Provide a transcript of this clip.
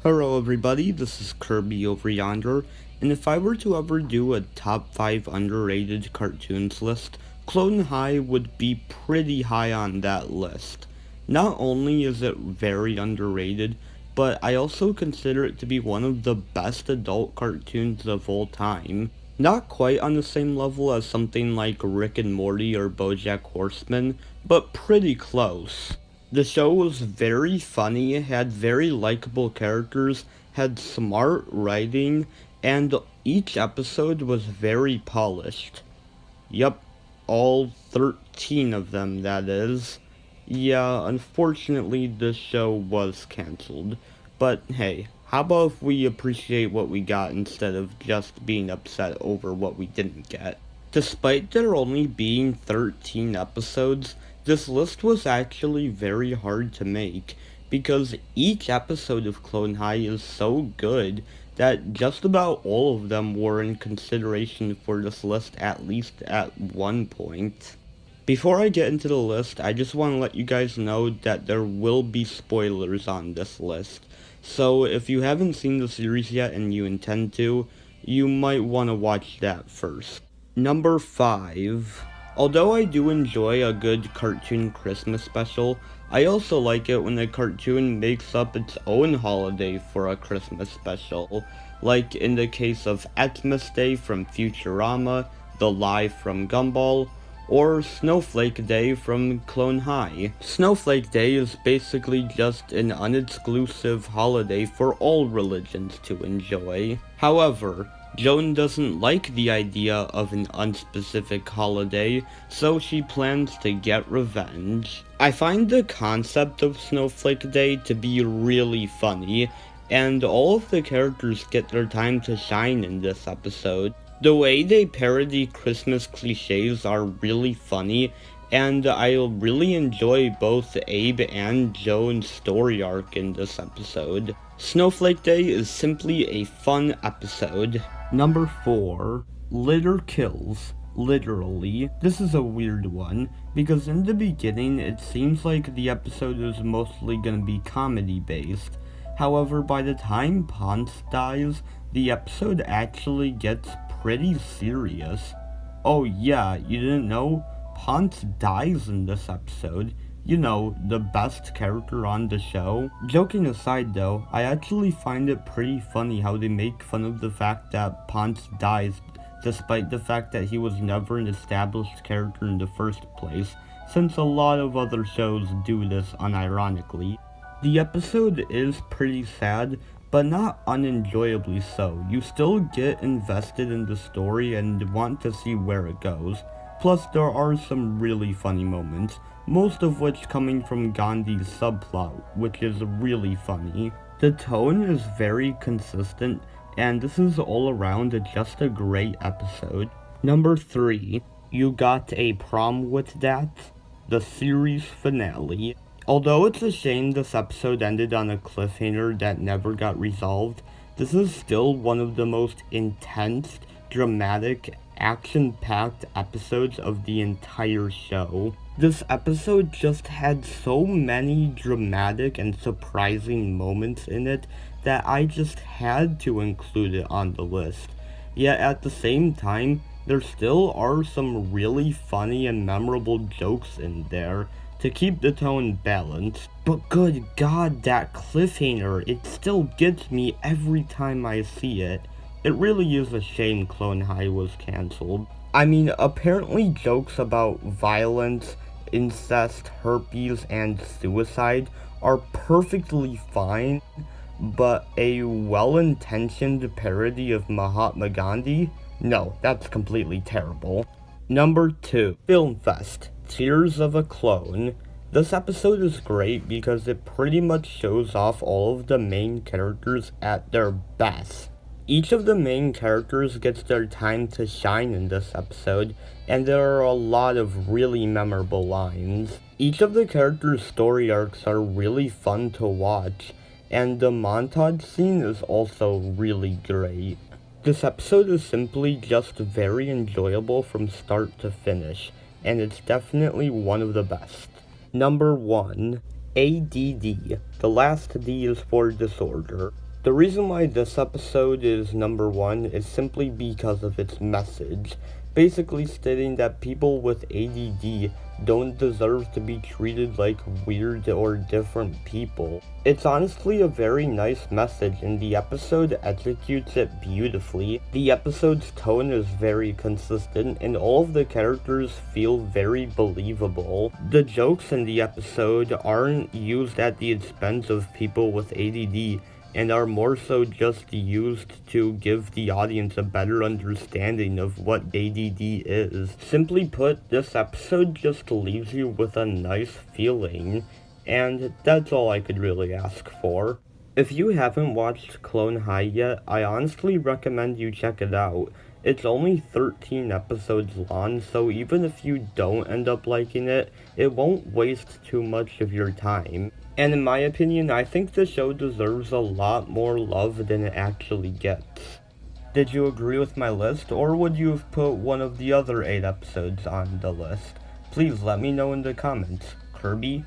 Hello everybody, this is Kirby over yonder, and if I were to ever do a top 5 underrated cartoons list, Clone High would be pretty high on that list. Not only is it very underrated, but I also consider it to be one of the best adult cartoons of all time. Not quite on the same level as something like Rick and Morty or BoJack Horseman, but pretty close. The show was very funny, had very likable characters, had smart writing, and each episode was very polished. Yep, all 13 of them, that is. Yeah, unfortunately, this show was cancelled. But hey, how about if we appreciate what we got instead of just being upset over what we didn't get? Despite there only being 13 episodes, this list was actually very hard to make, because each episode of Clone High is so good that just about all of them were in consideration for this list at least at one point. Before I get into the list, I just want to let you guys know that there will be spoilers on this list. So if you haven't seen the series yet and you intend to, you might want to watch that first. Number 5. Although I do enjoy a good cartoon Christmas special, I also like it when a cartoon makes up its own holiday for a Christmas special, like in the case of Xmas Day from Futurama, The Lie from Gumball, or Snowflake Day from Clone High. Snowflake Day is basically just an unexclusive holiday for all religions to enjoy. However, Joan doesn't like the idea of an unspecific holiday, so she plans to get revenge. I find the concept of Snowflake Day to be really funny, and all of the characters get their time to shine in this episode. The way they parody Christmas cliches are really funny, and I really enjoy both Abe and Joan's story arc in this episode. Snowflake Day is simply a fun episode. Number 4. Litter Kills. Literally. This is a weird one, because in the beginning it seems like the episode is mostly gonna be comedy based. However, by the time Ponce dies, the episode actually gets pretty serious. Oh yeah, you didn't know? Ponce dies in this episode. You know, the best character on the show. Joking aside though, I actually find it pretty funny how they make fun of the fact that Ponce dies, despite the fact that he was never an established character in the first place, since a lot of other shows do this unironically. The episode is pretty sad, but not unenjoyably so. You still get invested in the story and want to see where it goes. Plus, there are some really funny moments, most of which coming from Gandhi's subplot, which is really funny. The tone is very consistent, and this is all around just a great episode. Number 3. You Got a Prom With That? The series finale. Although it's a shame this episode ended on a cliffhanger that never got resolved, this is still one of the most intense, dramatic, action-packed episodes of the entire show. This episode just had so many dramatic and surprising moments in it that I just had to include it on the list. Yet at the same time, there still are some really funny and memorable jokes in there to keep the tone balanced. But good god, that cliffhanger, it still gets me every time I see it. It really is a shame Clone High was cancelled. I mean, apparently jokes about violence, incest, herpes, and suicide are perfectly fine, but a well-intentioned parody of Mahatma Gandhi? No, that's completely terrible. Number 2. Film Fest. Tears of a Clone. This episode is great because it pretty much shows off all of the main characters at their best. Each of the main characters gets their time to shine in this episode, and there are a lot of really memorable lines. Each of the characters' story arcs are really fun to watch, and the montage scene is also really great. This episode is simply just very enjoyable from start to finish, and it's definitely one of the best. Number 1. ADD. The last D is for disorder. The reason why this episode is number one is simply because of its message, basically stating that people with ADD don't deserve to be treated like weird or different people. It's honestly a very nice message, and the episode executes it beautifully. The episode's tone is very consistent, and all of the characters feel very believable. The jokes in the episode aren't used at the expense of people with ADD, and are more so just used to give the audience a better understanding of what ADD is. Simply put, this episode just leaves you with a nice feeling, and that's all I could really ask for. If you haven't watched Clone High yet, I honestly recommend you check it out. It's only 13 episodes long, so even if you don't end up liking it, it won't waste too much of your time. And in my opinion, I think the show deserves a lot more love than it actually gets. Did you agree with my list, or would you have put one of the other 8 episodes on the list? Please let me know in the comments. Kirby